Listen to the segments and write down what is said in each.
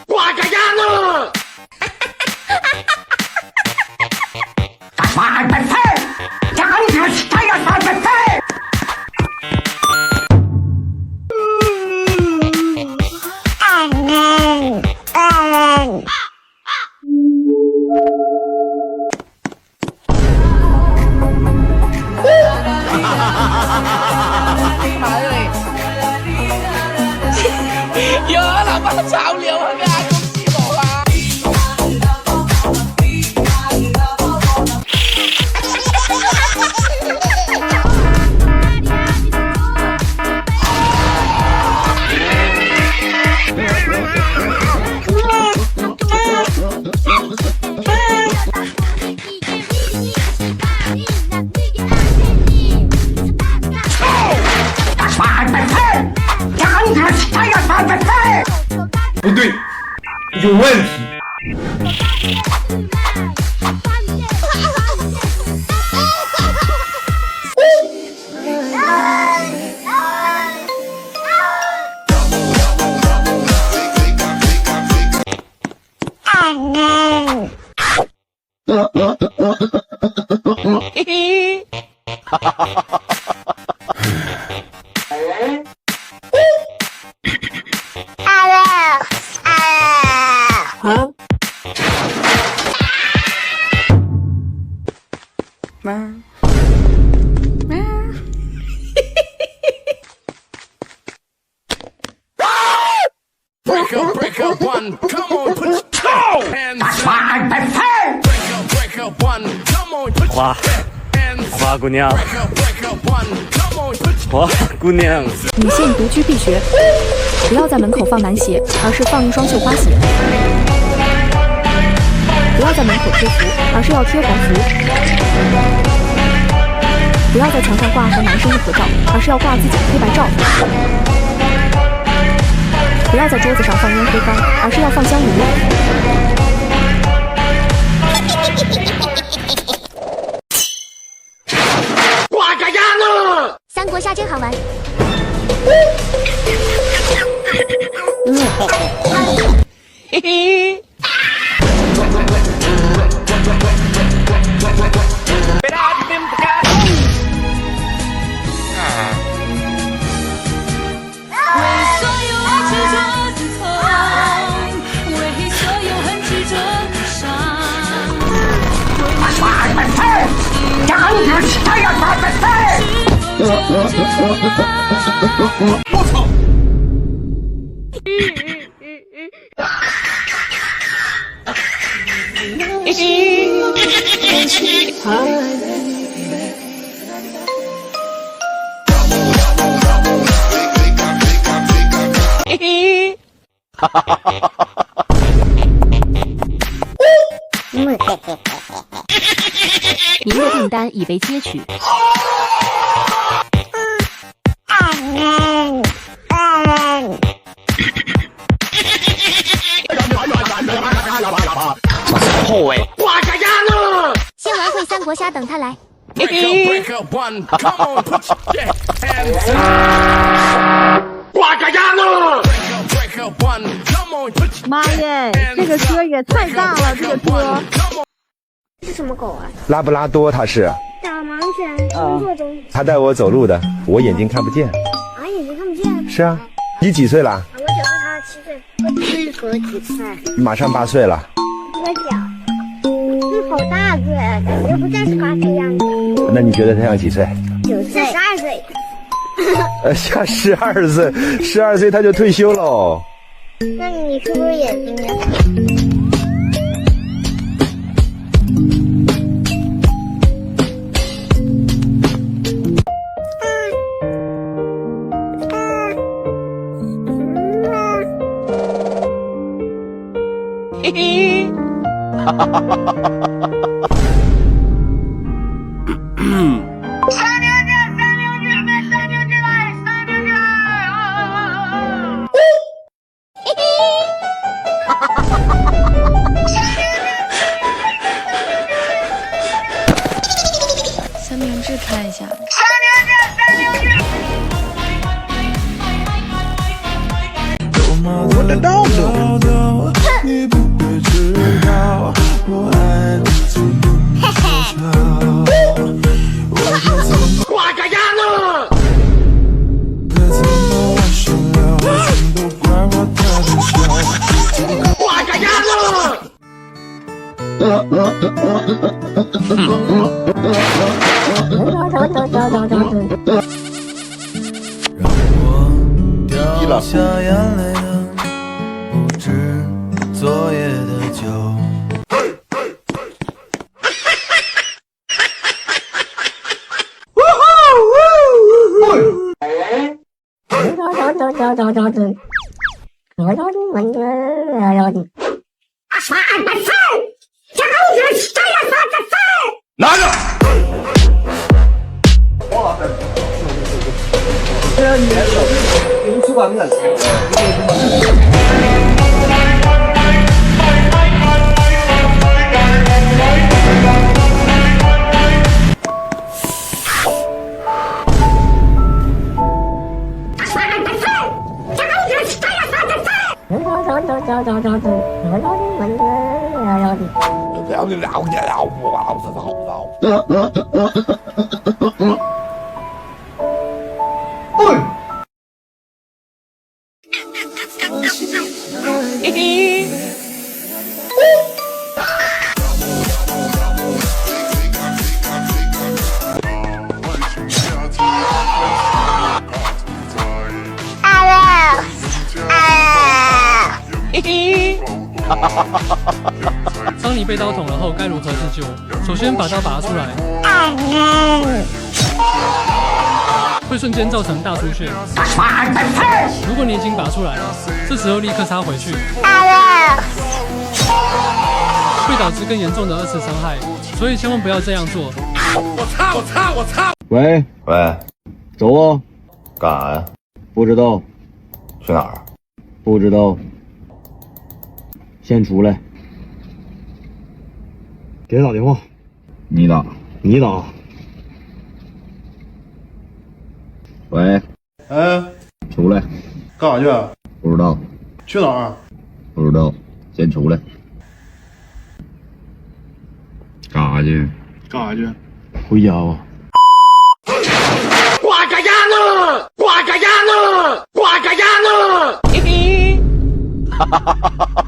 挂个样了！发本事，让你才要发本事。有老爸潮流啊！恭喜我啊！不对，有问题。嘿嘿。Break up one, come on, put your hands up. Break up one, come on, put your hands up. 花姑娘， Break up one, come on, put your 花姑娘，女性独居必学，不要在门口放男鞋，而是放一双绣花鞋；不要在门口贴符，而是要贴黄符；不要在墙上挂和男生的合照，而是要挂自己的黑白照；不要在桌子上放烟灰缸，而是要放香炉。挂个样了！三国杀真好玩。嘿嘿。我操！您的订单已被接取。后卫挂个样了！先玩会三国杀，等他来。break up one, come on, put your hands up. 挂个样了！ Break up one, come on, put your 妈耶，这个车也太大了，这个车。是什么狗啊？拉布拉多，它是导盲犬，工作中。它带我走路的，我眼睛看不见。啊，眼睛看不见。是啊，你几岁了？我9岁，他7岁。我这狗几岁？马上8岁了。这个脚，好大个呀，感觉不像是8岁样子。那你觉得它像几岁9岁、12岁。像12岁，12岁它就退休喽。那你是不是眼睛呀？嘿嘿，哈哈哈哈哈！三明治看一下。我的刀子，你不会知道，我爱你从多少。挂个鸭子！再怎么玩深了，全都怪我太胆小。挂个鸭子！让我掉下眼泪的不止昨夜的酒。拿着！嘿嘿。嘿嘿。当你被刀捅了后，该如何自救？首先把刀拔出来，会瞬间造成大出血。如果你已经拔出来了，这时候立刻插回去，会导致更严重的二次伤害，所以千万不要这样做。我操！喂，走啊！干啥呀？不知道，去哪儿？不知道，先出来。给他打电话。你打。你打。喂，出来。干啥去？不知道。去哪儿？不知道，先出来。干啥去？回家吧。挂个鸭子！挂个鸭子！挂个鸭子！嘿嘿。哈哈哈哈哈！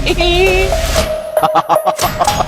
嘿嘿。哈哈哈哈哈！